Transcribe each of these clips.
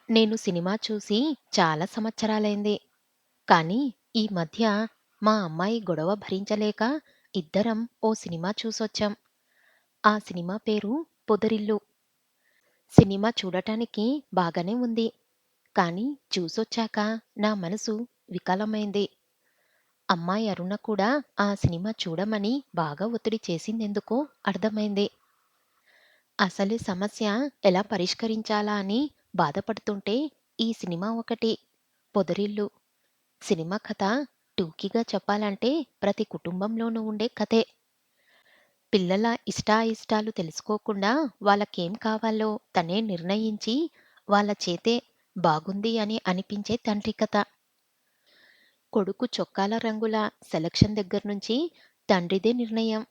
నేను సినిమా చూసి చాలా సంవత్సరాలైంది. కానీ ఈ మధ్య మా అమ్మాయి గొడవ భరించలేక ఇద్దరం ఓ సినిమా చూసొచ్చాం. ఆ సినిమా పేరు 'పొదరిల్లు'. సినిమా చూడటానికి బాగానే ఉంది. కానీ చూసొచ్చాక నా మనసు వికలమైంది. అమ్మాయి అరుణ కూడా ఆ సినిమా చూడమని బాగా ఒత్తిడి చేసిందెందుకో అర్థమైంది. అసలు సమస్య ఎలా పరిష్కరించాలా అని బాధపడుతుంటే ఈ సినిమా ఒకటి 'పొదరిల్లు'. సినిమా కథ టూకీగా చెప్పాలంటే ప్రతి కుటుంబంలోనూ ఉండే కథే. పిల్లల ఇష్టాయిష్టాలు తెలుసుకోకుండా వాళ్ళకేం కావాలో తనే నిర్ణయించి వాళ్ళ చేతే బాగుంది అని అనిపించే తండ్రి కథ. కొడుకు చొక్కాల రంగుల సెలక్షన్ దగ్గర్నుంచి తండ్రిదే నిర్ణయం.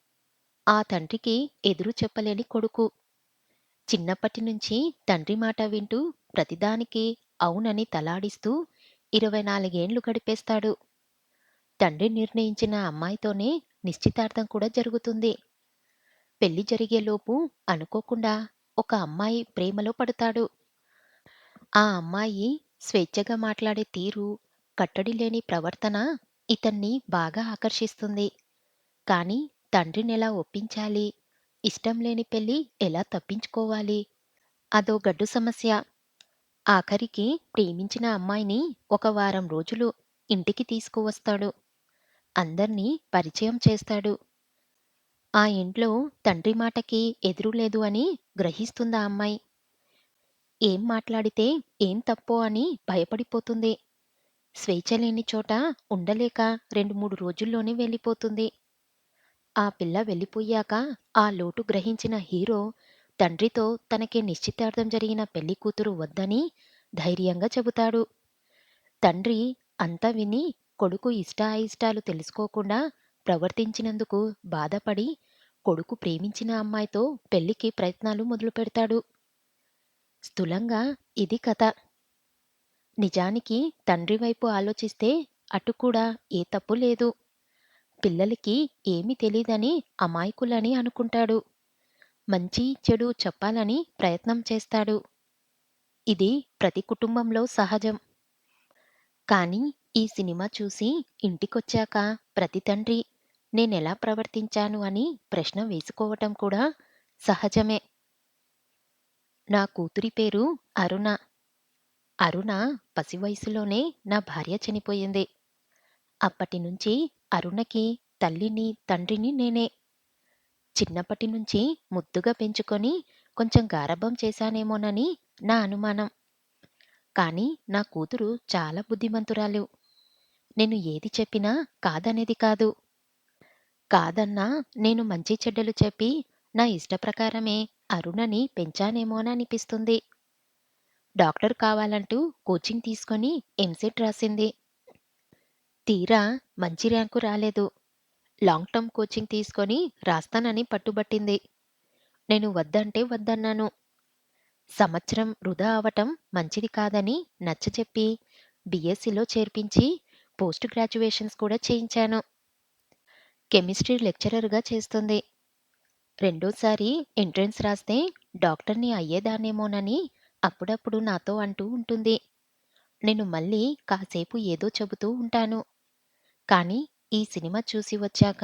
ఆ తండ్రికి ఎదురు చెప్పలేని కొడుకు. చిన్నప్పటి నుంచి తండ్రి మాట వింటూ ప్రతిదానికి అవునని తలాడిస్తూ 24 ఏండ్లు గడిపేస్తాడు. తండ్రి నిర్ణయించిన అమ్మాయితోనే నిశ్చితార్థం కూడా జరుగుతుంది. పెళ్లి జరిగేలోపు అనుకోకుండా ఒక అమ్మాయి ప్రేమలో పడతాడు. ఆ అమ్మాయి స్వేచ్ఛగా మాట్లాడే తీరు, కట్టడి లేని ప్రవర్తన ఇతన్ని బాగా ఆకర్షిస్తుంది. కానీ తండ్రినెలా ఒప్పించాలి? ఇష్టం లేని పెళ్లి ఎలా తప్పించుకోవాలి? అదో గడ్డు సమస్య. ఆఖరికి ప్రేమించిన అమ్మాయిని ఒక వారం రోజులు ఇంటికి తీసుకువస్తాడు. అందర్నీ పరిచయం చేస్తాడు. ఆ ఇంట్లో తండ్రి మాటకి ఎదురులేదు అని గ్రహిస్తుందా అమ్మాయి. ఏం మాట్లాడితే ఏం తప్పో అని భయపడిపోతుంది. స్వేచ్ఛ లేని చోట ఉండలేక 2, 3 రోజుల్లోనే వెళ్ళిపోతుంది. ఆ పిల్ల వెళ్ళిపోయాక ఆ లోటు గ్రహించిన హీరో తండ్రితో తనకి నిశ్చితార్థం జరిగిన పెళ్లి కూతురు వద్దని ధైర్యంగా చెబుతాడు. తండ్రి అంతా విని కొడుకు ఇష్టాయిష్టాలు తెలుసుకోకుండా ప్రవర్తించినందుకు బాధపడి కొడుకు ప్రేమించిన అమ్మాయితో పెళ్లికి ప్రయత్నాలు మొదలుపెడతాడు. స్థూలంగా ఇది కథ. నిజానికి తండ్రి వైపు ఆలోచిస్తే అటు కూడా ఏ తప్పు లేదు. పిల్లలకి ఏమీ తెలీదని అమాయకులని అనుకుంటాడు. మంచి చెడు చెప్పాలని ప్రయత్నం చేస్తాడు. ఇది ప్రతి కుటుంబంలో సహజం. కానీ ఈ సినిమా చూసి ఇంటికొచ్చాక ప్రతి తండ్రి నేనెలా ప్రవర్తించాను అని ప్రశ్న వేసుకోవటం కూడా సహజమే. నా కూతురి పేరు అరుణ. అరుణ పసి వయసులోనే నా భార్య చనిపోయింది. అప్పటినుంచి అరుణకి తల్లిని, తండ్రిని నేనే. చిన్నప్పటి నుంచి ముద్దుగా పెంచుకొని కొంచెం గారాబం చేశానేమోనని నా అనుమానం. కానీ నా కూతురు చాలా బుద్ధిమంతురాలు. నేను ఏది చెప్పినా కాదనేది కాదు. కాదన్నా నేను మంచి చెడ్డలు చెప్పి నా ఇష్టప్రకారమే అరుణని పెంచానేమోననిపిస్తుంది. డాక్టర్ కావాలంటూ కోచింగ్ తీసుకొని ఎంసెట్ రాసింది. తీరా మంచి ర్యాంకు రాలేదు. లాంగ్ టర్మ్ కోచింగ్ తీసుకొని రాస్తానని పట్టుబట్టింది. నేను వద్దంటే వద్దన్నాను. సంవత్సరం వృధా అవటం మంచిది కాదని నచ్చచెప్పి బీఎస్సీలో చేర్పించి పోస్ట్ గ్రాడ్యుయేషన్స్ కూడా చేయించాను. కెమిస్ట్రీ లెక్చరర్‌గా చేస్తుంది. రెండోసారి ఎంట్రన్స్ రాస్తే డాక్టర్‌ని అయ్యేదాన్నేమోనని అప్పుడప్పుడు నాతో అంటూ ఉంటుంది. నేను మళ్ళీ కాసేపు ఏదో చెబుతూ ఉంటాను. కానీ ఈ సినిమా చూసి వచ్చాక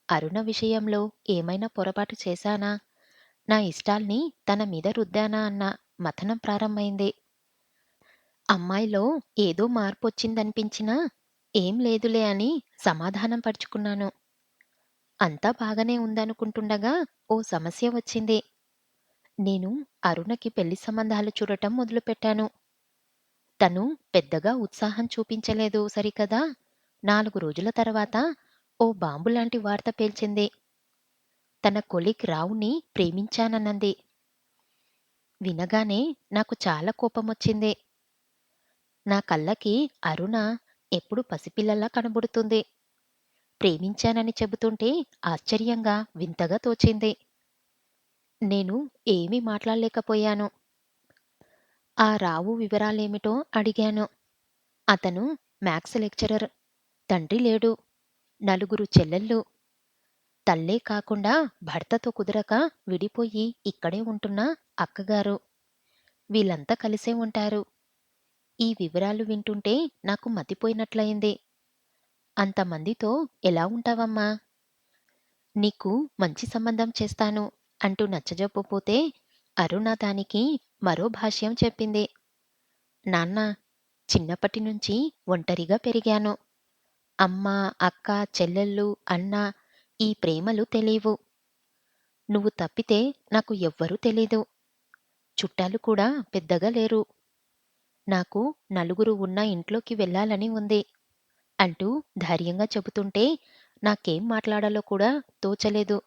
అరుణ విషయంలో ఏమైనా పొరపాటు చేశానా? నా ఇష్టాల్ని తన మీద రుద్దానా అన్న మథనం ప్రారంభమైంది. అమ్మాయిలో ఏదో మార్పొచ్చిందనిపించినా ఏం లేదులే అని సమాధానం పరుచుకున్నాను. అంతా బాగానే ఉందనుకుంటుండగా ఓ సమస్య వచ్చింది. నేను అరుణకి పెళ్లి సంబంధాలు చూడటం మొదలుపెట్టాను. తను పెద్దగా ఉత్సాహం చూపించలేదు సరికదా, 4 రోజుల తర్వాత ఓ బాంబులాంటి వార్త పేల్చింది. తన కొలీగ్ రావుని ప్రేమించానన్నది. వినగానే నాకు చాలా కోపమొచ్చింది. నా కళ్ళకి అరుణ ఎప్పుడు పసిపిల్లలా కనబడుతుంది. ప్రేమించానని చెబుతుంటే ఆశ్చర్యంగా, వింతగా తోచింది. నేను ఏమీ మాట్లాడలేకపోయాను. ఆ రావు వివరాలేమిటో అడిగాను. అతను మ్యాథ్స్ లెక్చరర్. తండ్రి లేడు. నలుగురు చెల్లెళ్ళు. తల్లే కాకుండా భర్తతో కుదరక విడిపోయి ఇక్కడే ఉంటున్న అక్కగారు. వీళ్ళంతా కలిసే ఉంటారు. ఈ వివరాలు వింటుంటే నాకు మతిపోయినట్లయింది. అంతమందితో ఎలా ఉంటావమ్మా? నీకు మంచి సంబంధం చేస్తాను అంటూ నచ్చజెప్పపోతే అరుణ దానికి మరో భాష్యం చెప్పింది. నాన్న, చిన్నప్పటి నుంచి ఒంటరిగా పెరిగాను. అమ్మ, అక్క, చెల్లెళ్ళు, అన్న ఈ ప్రేమలు తెలీవు. నువ్వు తప్పితే నాకు ఎవ్వరూ తెలీదు. చుట్టాలు కూడా పెద్దగా లేరు. నాకు నలుగురు ఉన్న ఇంట్లోకి వెళ్ళాలని ఉంది అంటూ ధైర్యంగా చెబుతుంటే నాకేం మాట్లాడాలో కూడా తోచలేదు.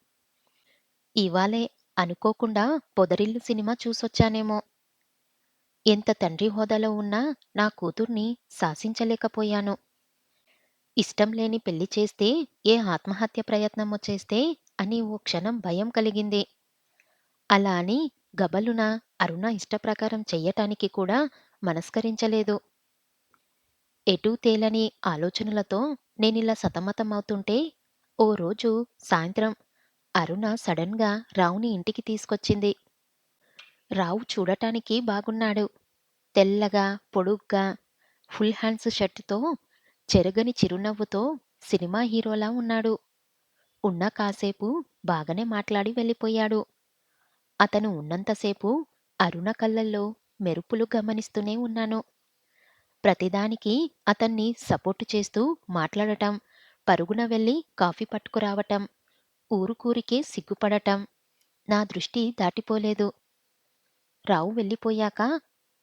ఇవాళే అనుకోకుండా పొదరిల్లు సినిమా చూసొచ్చానేమో. ఎంత తండ్రి హోదాలో ఉన్నా నా కూతుర్ని శాసించలేకపోయాను. ఇష్టం లేని పెళ్లి చేస్తే ఏ ఆత్మహత్య ప్రయత్నమొచ్చేస్తే అని ఓ క్షణం భయం కలిగింది. అలా అని గబలున అరుణ ఇష్టప్రకారం చెయ్యటానికి కూడా మనస్కరించలేదు. ఎటూ తేలని ఆలోచనలతో నేనిలా సతమతమవుతుంటే ఓ రోజు సాయంత్రం అరుణ సడన్‌గా రావుని ఇంటికి తీసుకొచ్చింది. రావు చూడటానికి బాగున్నాడు. తెల్లగా, పొడుగ్గా, ఫుల్ హ్యాండ్స్ షర్టుతో, చెరగని చిరునవ్వుతో సినిమా హీరోలా ఉన్నాడు. ఉన్న కాసేపు బాగానే మాట్లాడి వెళ్ళిపోయాడు. అతను ఉన్నంతసేపు అరుణ కళ్ళల్లో మెరుపులు గమనిస్తూనే ఉన్నాను. ప్రతిదానికి అతన్ని సపోర్టు చేస్తూ మాట్లాడటం, పరుగున వెళ్ళి కాఫీ పట్టుకురావటం, ఊరుకూరికే సిగ్గుపడటం నా దృష్టి దాటిపోలేదు. రావు వెళ్ళిపోయాక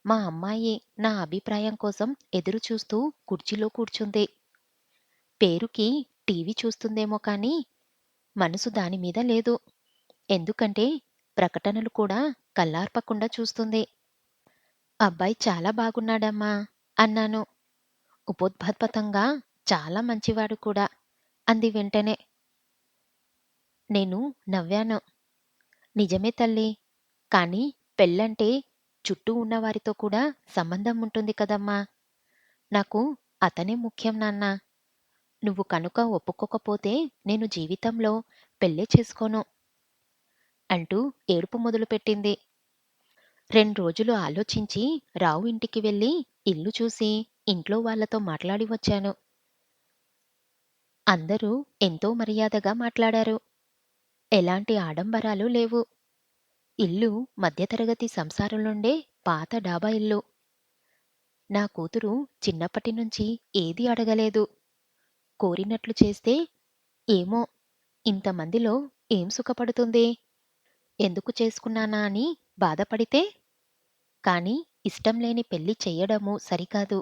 మా అమ్మాయి నా అభిప్రాయం కోసం ఎదురుచూస్తూ కుర్చీలో కూర్చుంది. పేరుకి టీవీ చూస్తుందేమో కానీ మనసు దానిమీద లేదు. ఎందుకంటే ప్రకటనలు కూడా కళ్ళార్పకుండా చూస్తుంది. అబ్బాయి చాలా బాగున్నాడమ్మా అన్నాను. ఉపోద్ఘాతపతంగా చాలా మంచివాడు కూడా అంది వెంటనే. నేను నవ్వాను. నిజమే తల్లీ. కానీ పెళ్ళంటే చుట్టూ ఉన్నవారితో కూడా సంబంధం ఉంటుంది కదమ్మా! నాకు అతనే ముఖ్యం నాన్నా. నువ్వు కనుక ఒప్పుకోకపోతే నేను జీవితంలో పెళ్ళే చేసుకోను అంటూ ఏడుపు మొదలుపెట్టింది. 2 రోజులు ఆలోచించి రావు ఇంటికి వెళ్ళి ఇల్లు చూసి ఇంట్లో వాళ్ళతో మాట్లాడి వచ్చాను. అందరూ ఎంతో మర్యాదగా మాట్లాడారు. ఎలాంటి ఆడంబరాలు లేవు. ఇల్లు మధ్యతరగతి సంసారంలోండే పాత డాబా ఇల్లు. నా కూతురు చిన్నప్పటి నుంచి ఏదీ అడగలేదు. కోరినట్లు చేస్తే ఏమో ఇంతమందిలో ఏం సుఖపడుతుంది? ఎందుకు చేసుకున్నానా అని బాధపడితే? కానీ ఇష్టం లేని పెళ్లి చెయ్యడము సరికాదు.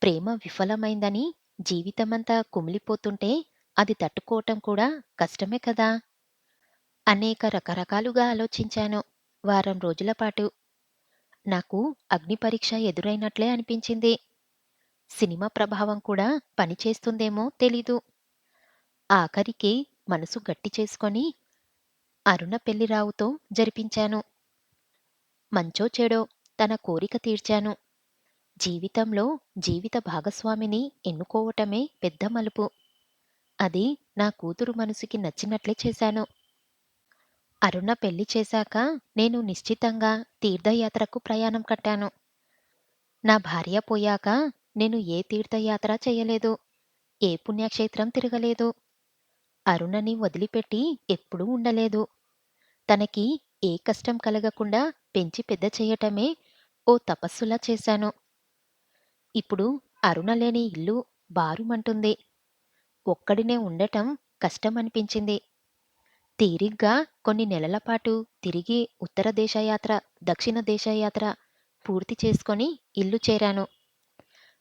ప్రేమ విఫలమైందని జీవితమంతా కుమిలిపోతుంటే అది తట్టుకోవటం కూడా కష్టమే కదా! అనేక రకరకాలుగా ఆలోచించాను. వారం రోజుల పాటు. నాకు అగ్ని పరీక్ష ఎదురైనట్లే అనిపించింది. సినిమా ప్రభావం కూడా పనిచేస్తుందేమో తెలీదు. ఆఖరికి మనసు గట్టి చేసుకొని అరుణ పెళ్లి రావుతో జరిపించాను. మంచో చెడో తన కోరిక తీర్చాను. జీవితంలో జీవిత భాగస్వామిని ఎన్నుకోవటమే పెద్ద మలుపు. అది నా కూతురు మనసుకి నచ్చినట్లే చేశాను. అరుణ పెళ్లి చేశాక నేను నిశ్చితంగా తీర్థయాత్రకు ప్రయాణం కట్టాను. నా భార్య పోయాక నేను ఏ తీర్థయాత్ర చెయ్యలేదు. ఏ పుణ్యక్షేత్రం తిరగలేదు. అరుణని వదిలిపెట్టి ఎప్పుడూ ఉండలేదు. తనకి ఏ కష్టం కలగకుండా పెంచి పెద్ద చెయ్యటమే ఓ తపస్సులా చేశాను. ఇప్పుడు అరుణ లేని ఇల్లు బారుమంటుంది. ఒక్కడినే ఉండటం కష్టమనిపించింది. తీరిగ్గా కొన్ని నెలల పాటు తిరిగి ఉత్తర దేశయాత్ర, దక్షిణ దేశయాత్ర పూర్తి చేసుకొని ఇల్లు చేరాను.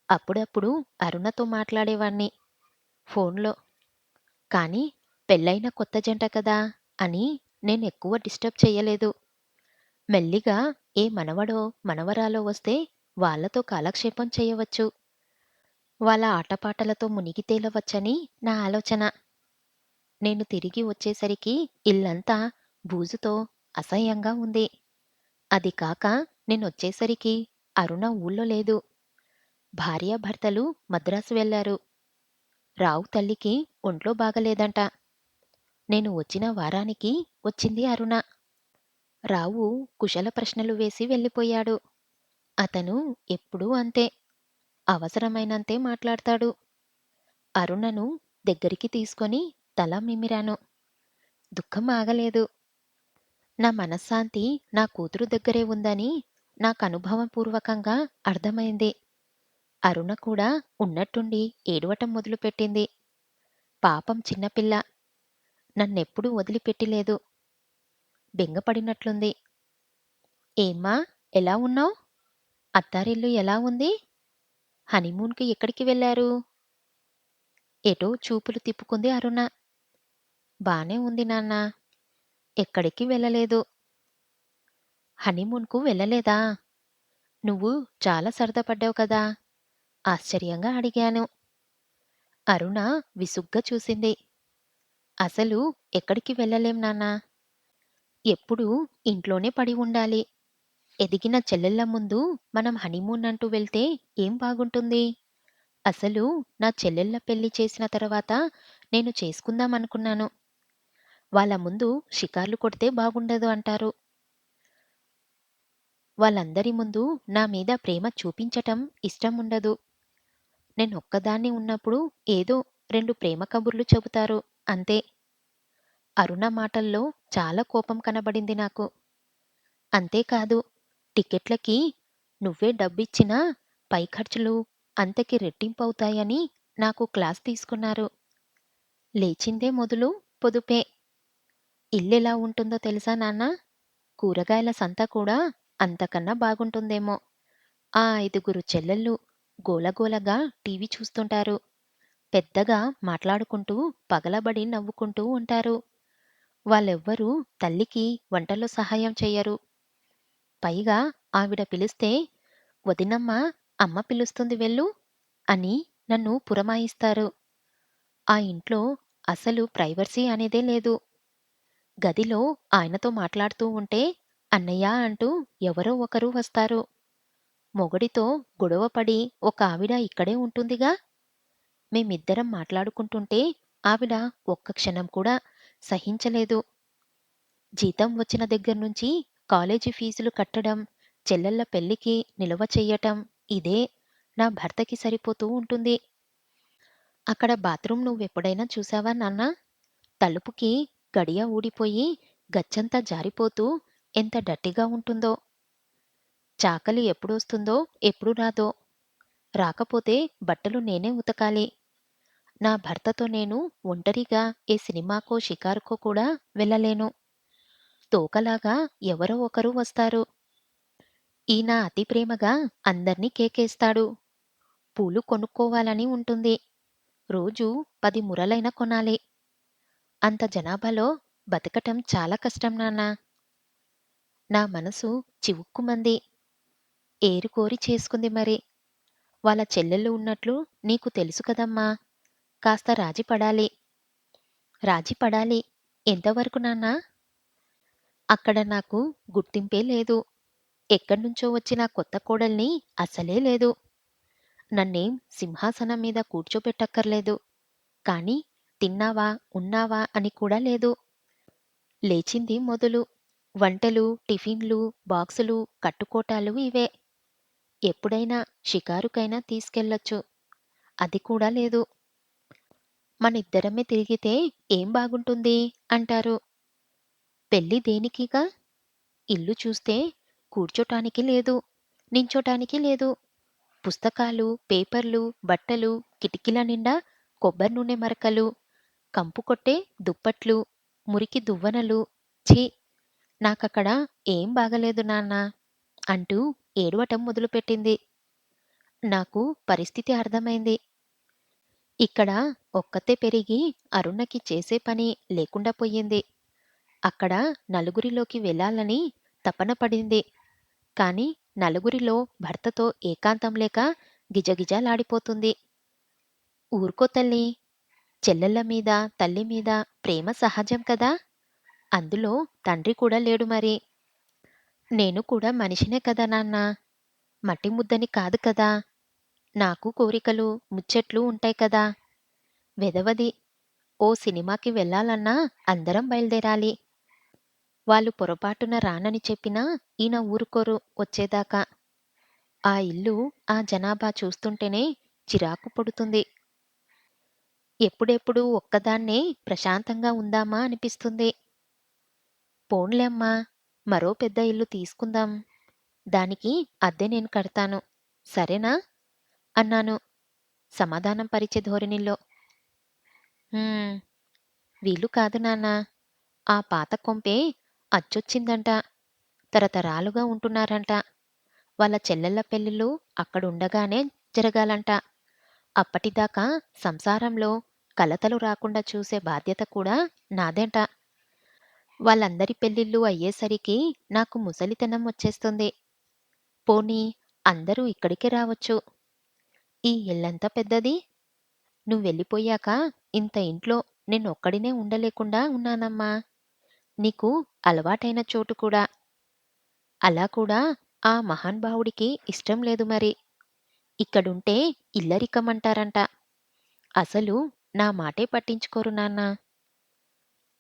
అప్పుడప్పుడు అరుణతో మాట్లాడేవాణ్ణి ఫోన్లో. కానీ పెళ్ళైన కొత్త జంట కదా అని నేనెక్కువ డిస్టర్బ్ చెయ్యలేదు. మెల్లిగా ఏ మనవడో, మనవరాలో వస్తే వాళ్ళతో కాలక్షేపం చేయవచ్చు. వాళ్ళ ఆటపాటలతో మునిగి తేలవచ్చని నా ఆలోచన. నేను తిరిగి వచ్చేసరికి ఇల్లంతా బూజుతో అసహ్యంగా ఉంది. అది కాక నేనొచ్చేసరికి అరుణ ఊళ్ళో లేదు. భార్యాభర్తలు మద్రాసు వెళ్లారు. రావు తల్లికి ఒంట్లో బాగలేదంట. నేను వచ్చిన వారానికి వచ్చింది అరుణ. రావు కుశల ప్రశ్నలు వేసి వెళ్ళిపోయాడు. అతను ఎప్పుడూ అంతే. అవసరమైనంతే మాట్లాడతాడు. అరుణను దగ్గరికి తీసుకొని తల నిమిరాను. దుఃఖం ఆగలేదు. నా మనశ్శాంతి నా కూతురు దగ్గరే ఉందని నాకనుభవపూర్వకంగా అర్థమైంది. అరుణ కూడా ఉన్నట్టుండి ఏడవటం మొదలుపెట్టింది. పాపం చిన్నపిల్ల. నన్నెప్పుడూ వదిలిపెట్టిలేదు. బెంగపడినట్లుంది. ఏమ్మా! ఎలా ఉన్నావ్? అత్తారిల్లు ఎలా ఉంది? హనీమూన్‌కి ఎక్కడికి వెళ్లారు? ఎటో చూపులు తిప్పుకుంది అరుణ. బానే ఉంది నాన్నా. ఎక్కడికి వెళ్ళలేదు. హనీమూన్‌కు వెళ్ళలేదా? నువ్వు చాలా సరదా పడ్డావు కదా! ఆశ్చర్యంగా అడిగాను. అరుణ విసుగ్గా చూసింది. అసలు ఎక్కడికి వెళ్ళలేం నాన్నా. ఎప్పుడూ ఇంట్లోనే పడి ఉండాలి. ఎదిగిన చెల్లెళ్ళ ముందు మనం హనీమూన్ అంటూ వెళ్తే ఏం బాగుంటుంది? అసలు నా చెల్లెళ్ళ పెళ్లి చేసిన తర్వాత నేను చేసుకుందామనుకున్నాను. వాళ్ళ ముందు షికార్లు కొడితే బాగుండదు అంటారు. వాళ్ళందరి ముందు నా మీద ప్రేమ చూపించటం ఇష్టముండదు. నేనొక్కదాన్ని ఉన్నప్పుడు ఏదో 2 ప్రేమ కబుర్లు చెబుతారు అంతే. అరుణ మాటల్లో చాలా కోపం కనబడింది నాకు. అంతేకాదు, టికెట్లకి నువ్వే డబ్బిచ్చినా పై ఖర్చులు అంతకి రెట్టింపవుతాయని నాకు క్లాస్ తీసుకున్నారు. లేచిందే మొదలు పొదుపే. ఇల్లెలా ఉంటుందో తెలుసా నాన్నా? కూరగాయల సంత కూడా అంతకన్నా బాగుంటుందేమో. ఆ 5గురు చెల్లెళ్ళు గోలగోలగా టీవీ చూస్తుంటారు. పెద్దగా మాట్లాడుకుంటూ పగలబడి నవ్వుకుంటూ ఉంటారు. వాళ్ళెవ్వరూ తల్లికి వంటలో సహాయం చెయ్యరు. పైగా ఆవిడ పిలిస్తే, "వదినమ్మ, అమ్మ పిలుస్తుంది వెళ్ళు" అని నన్ను పురమాయిస్తారు. ఆ ఇంట్లో అసలు ప్రైవసీ అనేదే లేదు. గదిలో ఆయనతో మాట్లాడుతూ ఉంటే, "అన్నయ్య" అంటూ ఎవరో ఒకరు వస్తారు. మొగుడితో గొడవపడి ఒక ఆవిడ ఇక్కడే ఉంటుందిగా. మేమిద్దరం మాట్లాడుకుంటుంటే ఆవిడ ఒక్క క్షణం కూడా సహించలేదు. జీతం వచ్చిన దగ్గర్నుంచి కాలేజీ ఫీజులు కట్టడం, చెల్లెళ్ళ పెళ్ళికి నిలువ చెయ్యటం ఇదే నా భర్తకి సరిపోతూ ఉంటుంది. అక్కడ బాత్రూమ్ నువ్వెప్పుడైనా చూసావా నాన్నా? తలుపుకి గడియ ఊడిపోయి గచ్చంతా జారిపోతూ ఎంత డర్టీగా ఉంటుందో. చాకలి ఎప్పుడొస్తుందో, ఎప్పుడు రాదో. రాకపోతే బట్టలు నేనే ఉతకాలి. నా భర్తతో నేను ఒంటరిగా ఏ సినిమాకో, షికారుకో కూడా వెళ్ళలేను. తోకలాగా ఎవరో ఒకరు వస్తారు. ఈయన అతి ప్రేమగా అందర్నీ కేకేస్తాడు. పూలు కొనుక్కోవాలని ఉంటుంది. రోజూ 10 మురలైన కొనాలి. అంత జనాభాలో బతకటం చాలా కష్టం నాన్నా. నా మనసు చివుక్కుమంది. ఏరికోరి చేసుకుంది మరి. వాళ్ళ చెల్లెళ్ళు ఉన్నట్లు నీకు తెలుసు కదమ్మా! కాస్త రాజీ పడాలి. రాజీ పడాలి. ఎంతవరకు నాన్నా? అక్కడ నాకు గుర్తింపే లేదు. ఎక్కడ్నుంచో వచ్చిన కొత్త కోడల్ని అసలే లేదు. నన్నేం సింహాసనం మీద కూర్చోపెట్టక్కర్లేదు. కానీ తిన్నావా, ఉన్నావా అని కూడా లేదు. లేచింది మొదలు. వంటలు, టిఫిన్లు, బాక్సులు, కట్టుకోటాలు ఇవే. ఎప్పుడైనా షికారుకైనా తీసుకెళ్ళొచ్చు. అది కూడా లేదు. మనిద్దరమే తిరిగితే ఏం బాగుంటుంది అంటారు. పెళ్లి దేనికిగా? ఇల్లు చూస్తే కూర్చోటానికి లేదు. నించోటానికి లేదు. పుస్తకాలు, పేపర్లు, బట్టలు, కిటికీల నిండా కొబ్బరి నూనె మరకలు, కంపు కొట్టే దుప్పట్లు, మురికి దువ్వనలు. ఛీ! నాకక్కడ ఏం బాగలేదు నాన్నా అంటూ ఏడవటం మొదలుపెట్టింది. నాకు పరిస్థితి అర్థమైంది. ఇక్కడ ఒక్కతే పెరిగి అరుణకి చేసే పని లేకుండా పోయింది. అక్కడ నలుగురిలోకి వెళ్ళాలని తపన పడింది. కాని నలుగురిలో భర్తతో ఏకాంతం లేక గిజగిజలాడిపోతుంది. ఊరుకో తల్లీ! చెల్లెళ్ళ మీద, తల్లి మీద ప్రేమ సహజం కదా! అందులో తండ్రి కూడా లేడు మరి. నేను కూడా మనిషినే కదా నాన్నా! మట్టి ముద్దని కాదు కదా! నాకు కోరికలు, ముచ్చట్లు ఉంటాయి కదా! వెధవది. ఓ సినిమాకి వెళ్ళాలన్నా అందరం బయలుదేరాలి. వాళ్ళు పొరపాటున రానని చెప్పినా ఈయన ఊరుకోరు వచ్చేదాకా. ఆ ఇల్లు, ఆ జనాభా చూస్తుంటేనే చిరాకు పుడుతుంది. ఎప్పుడెప్పుడు ఒక్కదాన్నే ప్రశాంతంగా ఉందామా అనిపిస్తుంది. పోన్లే అమ్మా! మరో పెద్ద ఇల్లు తీసుకుందాం. దానికి అద్దె నేను కడతాను. సరేనా? అన్నాను సమాధానం పరిచే ధోరణిలో. హ్మ్. వీలు కాదు నాన్నా. ఆ పాత కొంపే అచ్చొచ్చిందంట. తరతరాలుగా ఉంటున్నారంట. వాళ్ళ చెల్లెళ్ళ పెళ్ళిళ్ళు అక్కడుండగానే జరగాలంట. అప్పటిదాకా సంసారంలో కలతలు రాకుండా చూసే బాధ్యత కూడా నాదేంట. వాళ్ళందరి పెళ్ళిళ్ళు అయ్యేసరికి నాకు ముసలితనం వచ్చేస్తుంది. పోనీ అందరూ ఇక్కడికే రావచ్చు. ఈ ఇల్లంత పెద్దది. నువ్వెళ్ళిపోయాక ఇంత ఇంట్లో నేనొక్కడినే ఉండలేకుండా ఉన్నానమ్మా. నీకు అలవాటైన చోటు కూడా. అలా కూడా ఆ మహానుభావుడికి ఇష్టం లేదు మరి. ఇక్కడుంటే ఇల్లరికమంటారంట. అసలు నా మాటే పట్టించుకోరు నాన్న.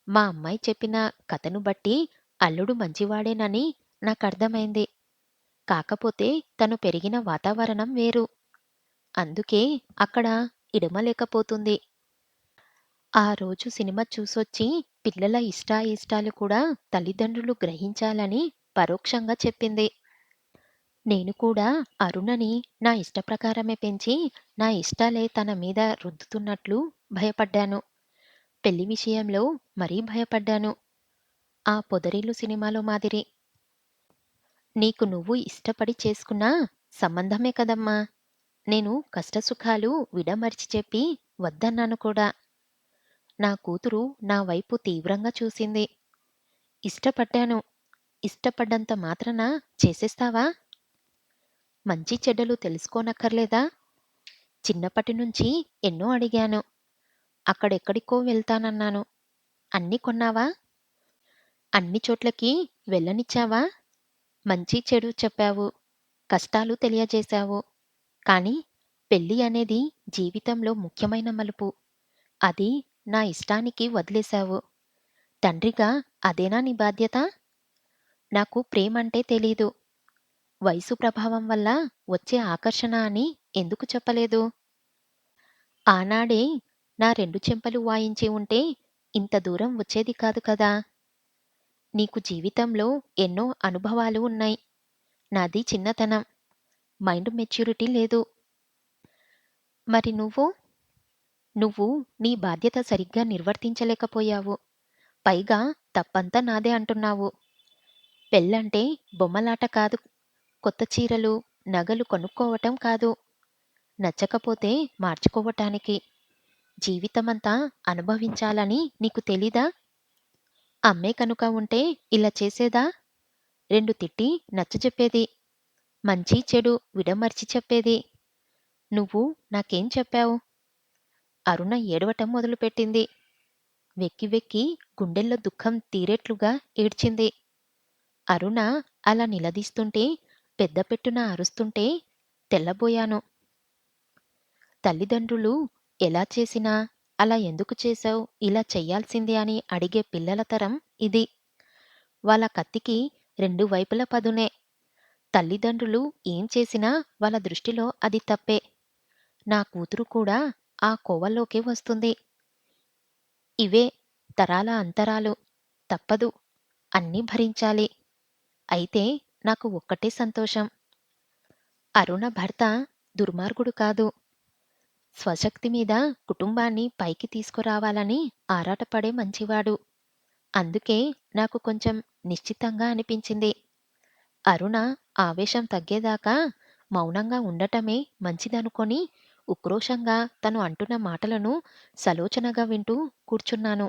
మా అమ్మాయి చెప్పిన కథను బట్టి అల్లుడు మంచివాడేనని నాకర్థమైంది. కాకపోతే తను పెరిగిన వాతావరణం వేరు. అందుకే అక్కడ ఇడమలేకపోతుంది. ఆ రోజు సినిమా చూసొచ్చి పిల్లల ఇష్టాయిష్టాలు కూడా తల్లిదండ్రులు గ్రహించాలని పరోక్షంగా చెప్పింది. నేను కూడా అరుణని నా ఇష్టప్రకారమే పెంచి, నా ఇష్టాలే తన మీద రుద్దుతున్నట్లు భయపడ్డాను. పెళ్లి విషయంలో మరీ భయపడ్డాను. ఆ 'పొదరిల్లు' సినిమాలో మాదిరి. నీకు నువ్వు ఇష్టపడి చేసుకున్న సంబంధమే కదమ్మా! నేను కష్టసుఖాలు విడమర్చి చెప్పి వద్దన్నాను కూడా. నా కూతురు నా వైపు తీవ్రంగా చూసింది. ఇష్టపడ్డాను. ఇష్టపడ్డంత మాత్రాన చేసేస్తావా? మంచి చెడ్డలు తెలుసుకోనక్కర్లేదా? చిన్నప్పటినుంచి ఎన్నో అడిగాను. అక్కడెక్కడికో వెళ్తానన్నాను. అన్నీ కొన్నావా? అన్ని చోట్లకి వెళ్ళనిచ్చావా? మంచి చెడు చెప్పావు. కష్టాలు తెలియజేశావు. కానీ పెళ్లి అనేది జీవితంలో ముఖ్యమైన మలుపు. అది నా ఇష్టానికి వదిలేశావు. తండ్రిగా అదేనా నీ బాధ్యత? నాకు ప్రేమంటే తెలీదు. వయసు ప్రభావం వల్ల వచ్చే ఆకర్షణ అని ఎందుకు చెప్పలేదు? ఆనాడే నా 2 చెంపలు వాయించి ఉంటే ఇంత దూరం వచ్చేది కాదు కదా! నీకు జీవితంలో ఎన్నో అనుభవాలు ఉన్నాయి. నాది చిన్నతనం. మైండ్ మెచ్యూరిటీ లేదు. మరి నువ్వు? నువ్వు నీ బాధ్యత సరిగ్గా నిర్వర్తించలేకపోయావు. పైగా తప్పంతా నాదే అంటున్నావు. పెళ్ళంటే బొమ్మలాట కాదు. కొత్త చీరలు, నగలు కొనుక్కోవటం కాదు. నచ్చకపోతే మార్చుకోవటానికి. జీవితమంతా అనుభవించాలని నీకు తెలీదా? అమ్మే కనుక ఉంటే ఇలా చేసేదా? 2 తిట్టి నచ్చజెప్పేది. మంచి చెడు విడమర్చి చెప్పేది. నువ్వు నాకేం చెప్పావు? అరుణ ఏడవటం మొదలుపెట్టింది. వెక్కి వెక్కి గుండెల్లో దుఃఖం తీరేట్లుగా ఏడ్చింది. అరుణ అలా నిలదీస్తుంటే, పెద్దపెట్టున అరుస్తుంటే తెల్లబోయాను. తల్లిదండ్రులు ఎలా చేసినా, అలా ఎందుకు చేశావు, ఇలా చెయ్యాల్సింది అని అడిగే పిల్లల తరం ఇది. వాళ్ళ కత్తికి 2 వైపులా పదునే. తల్లిదండ్రులు ఏం చేసినా వాళ్ళ దృష్టిలో అది తప్పే. నా కూతురు కూడా ఆ కోవలోకే వస్తుంది. ఇవే తరాల అంతరాలు. తప్పదు. అన్నీ భరించాలి. అయితే నాకు ఒక్కటే సంతోషం. అరుణ భర్త దుర్మార్గుడు కాదు. స్వశక్తి మీద కుటుంబాన్ని పైకి తీసుకురావాలని ఆరాటపడే మంచివాడు. అందుకే నాకు కొంచెం నిశ్చితంగా అనిపించింది. అరుణ ఆవేశం తగ్గేదాకా మౌనంగా ఉండటమే మంచిదనుకొని ఉక్రోషంగా తను అంటున్న మాటలను సలోచనగా వింటూ కూర్చున్నాను.